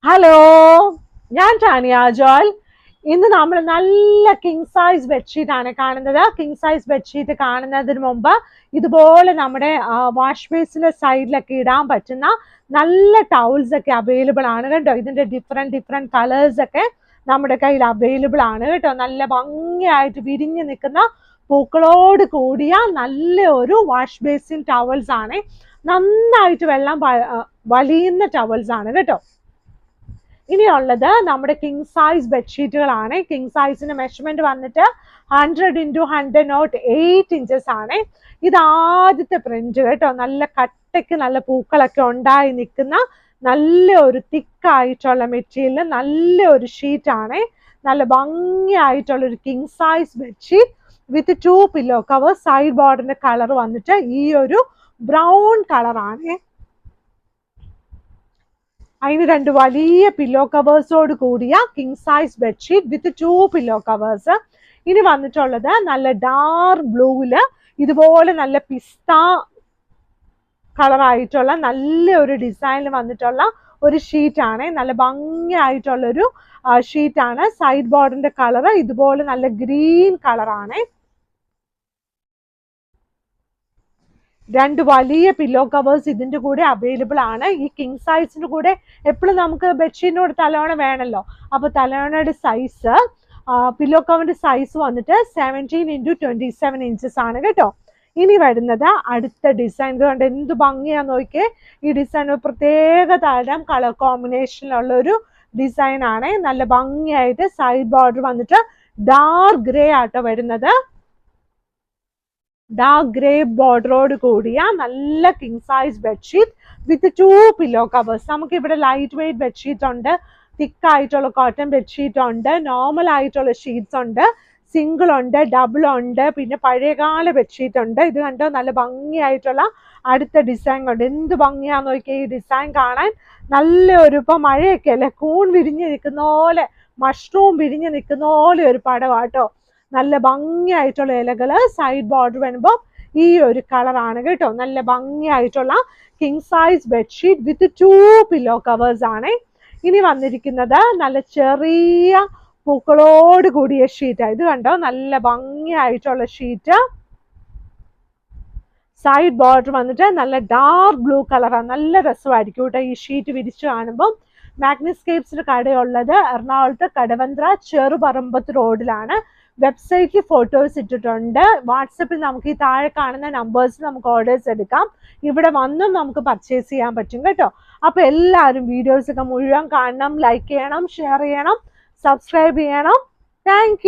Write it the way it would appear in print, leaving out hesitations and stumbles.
Hello, ഞാൻ ടാനിയ ജോൽ. ഇന്ന് നമ്മൾ നല്ല കിങ് സൈസ് ബെഡ്ഷീറ്റ് ആണ് കാണുന്നത്. കിങ് സൈസ് ബെഡ്ഷീറ്റ് കാണുന്നതിന് മുമ്പ് ഇതുപോലെ നമ്മുടെ വാഷ് ബേസിന്റെ സൈഡിലൊക്കെ ഇടാൻ പറ്റുന്ന നല്ല ടൗൾസ് ഒക്കെ അവൈലബിൾ ആണ് കേട്ടോ. ഇതിന്റെ ഡിഫറെന്റ് കളേഴ്സ് ഒക്കെ നമ്മുടെ കയ്യിൽ അവൈലബിൾ ആണ് കേട്ടോ. നല്ല ഭംഗിയായിട്ട് വിരിഞ്ഞു നിൽക്കുന്ന പൂക്കളോട് കൂടിയ നല്ല ഒരു വാഷ് ബേസിൻ ടവൽസ് ആണ്. നന്നായിട്ട് വെള്ളം വലിയുന്ന ടവൽസ് ആണ് കേട്ടോ. ഇനിയുള്ളത് നമ്മുടെ കിങ് സൈസ് ബെഡ്ഷീറ്റുകളാണ്. കിങ് സൈസിന്റെ മെഷർമെന്റ് വന്നിട്ട് 100x100 ഇഞ്ചസ് ആണ്. ഇത് ആദ്യത്തെ പ്രിന്റ് കേട്ടോ. നല്ല കട്ടയ്ക്ക് നല്ല പൂക്കളൊക്കെ ഉണ്ടായി നിൽക്കുന്ന നല്ല ഒരു തിക്കായിട്ടുള്ള മെറ്റീരിയൽ, നല്ല ഒരു ഷീറ്റ് ആണ്. നല്ല ഭംഗിയായിട്ടുള്ള ഒരു king size bedsheet with 2 pillow cover. Side ബോർഡിന്റെ കളർ വന്നിട്ട് ഈ ഒരു ബ്രൗൺ കളറാണ്. അതിന് 2 വലിയ പില്ലോ കവേഴ്സോട് കൂടിയ king size bedsheet with 2 pillow covers. ഇനി വന്നിട്ടുള്ളത് നല്ല ഡാർക്ക് ബ്ലൂവില് ഇതുപോലെ നല്ല പിസ്ത കളറായിട്ടുള്ള നല്ല ഒരു ഡിസൈനിൽ വന്നിട്ടുള്ള ഒരു ഷീറ്റ് ആണ്. നല്ല ഭംഗിയായിട്ടുള്ള ഒരു ഷീറ്റ് ആണ്. സൈഡ് ബോർഡിന്റെ കളർ ഇതുപോലെ നല്ല ഗ്രീൻ കളറാണ്. 2 വലിയ പില്ലോ കവേഴ്സ് ഇതിന്റെ കൂടെ അവൈലബിൾ ആണ്. ഈ കിങ് സൈസിന്റെ കൂടെ എപ്പോഴും നമുക്ക് ബെഡ്ഷീറ്റിനോട് തലവണ വേണമല്ലോ. അപ്പൊ തലവണയുടെ സൈസ്, പില്ലോ കവറിന്റെ സൈസ് വന്നിട്ട് 17x27 ഇഞ്ചസ് ആണ് കേട്ടോ. ഇനി വരുന്നത് അടുത്ത ഡിസൈൻ. ഇതുകൊണ്ട് എന്ത് ഭംഗിയാന്ന് നോക്കിയേ. ഈ ഡിസൈൻ പ്രത്യേക തരം കളർ കോമ്പിനേഷനിലുള്ള ഒരു ഡിസൈൻ ആണ്. നല്ല ഭംഗിയായിട്ട് സൈഡ് ബോർഡർ വന്നിട്ട് ഡാർക്ക് ഗ്രേ ആട്ടോ വരുന്നത്. ഡാർക്ക് ഗ്രേ ബോർഡറോട് കൂടിയ നല്ല king size bedsheet with 2 pillow covers. നമുക്ക് ഇവിടെ ലൈറ്റ് വെയിറ്റ് ബെഡ്ഷീറ്റ് ഉണ്ട്, തിക്ക് ആയിട്ടുള്ള കോട്ടൺ ബെഡ്ഷീറ്റ് ഉണ്ട്, നോർമൽ ആയിട്ടുള്ള ഷീറ്റ്സ് ഉണ്ട്, സിംഗിൾ ഉണ്ട്, ഡബിൾ ഉണ്ട്, പിന്നെ പഴയകാല ബെഡ്ഷീറ്റ് ഉണ്ട്. ഇത് കണ്ടോ, നല്ല ഭംഗിയായിട്ടുള്ള അടുത്ത ഡിസൈൻ ഉണ്ട്. എന്ത് ഭംഗിയാന്ന് നോക്കിയാൽ ഈ ഡിസൈൻ കാണാൻ. നല്ല ഒരു, ഇപ്പൊ മഴയൊക്കെ അല്ലേ, കൂൺ വിരിഞ്ഞ് നിൽക്കുന്ന പോലെ, മഷ്റൂം വിരിഞ്ഞ് നിൽക്കുന്ന പോലെ ഒരു പടമാട്ടോ. നല്ല ഭംഗിയായിട്ടുള്ള ഇലകള്. സൈഡ് ബോർഡർ വരുമ്പോൾ ഈ ഒരു കളറാണ് കേട്ടോ. നല്ല ഭംഗിയായിട്ടുള്ള king size bedsheet with 2 pillow covers ആണ്. ഇനി വന്നിരിക്കുന്നത് നല്ല ചെറിയ പൂക്കളോട് കൂടിയ ഷീറ്റ്. ഇത് കണ്ടോ, നല്ല ഭംഗിയായിട്ടുള്ള ഷീറ്റ്. സൈഡ് ബോർഡർ വന്നിട്ട് നല്ല ഡാർക്ക് ബ്ലൂ കളറാണ്. നല്ല രസമായിരിക്കും കേട്ടോ ഈ ഷീറ്റ് വിരിച്ചു കാണുമ്പോൾ. മാഗ്നസ്കേപ്സിന്റെ കടയുള്ളത് എറണാകുളത്ത് കടവന്ത്ര ചെറുപറമ്പത്ത് റോഡിലാണ്. വെബ്സൈറ്റിൽ ഫോട്ടോസ് ഇട്ടിട്ടുണ്ട്. വാട്സപ്പിൽ നമുക്ക് ഈ താഴെ കാണുന്ന നമ്പേഴ്സിൽ നമുക്ക് ഓർഡേഴ്സ് എടുക്കാം. ഇവിടെ വന്നും നമുക്ക് പർച്ചേസ് ചെയ്യാൻ പറ്റും കേട്ടോ. അപ്പൊ എല്ലാവരും വീഡിയോസ് ഒക്കെ മുഴുവൻ കാണണം, ലൈക്ക് ചെയ്യണം, ഷെയർ ചെയ്യണം, സബ്സ്ക്രൈബ് ചെയ്യണം. താങ്ക്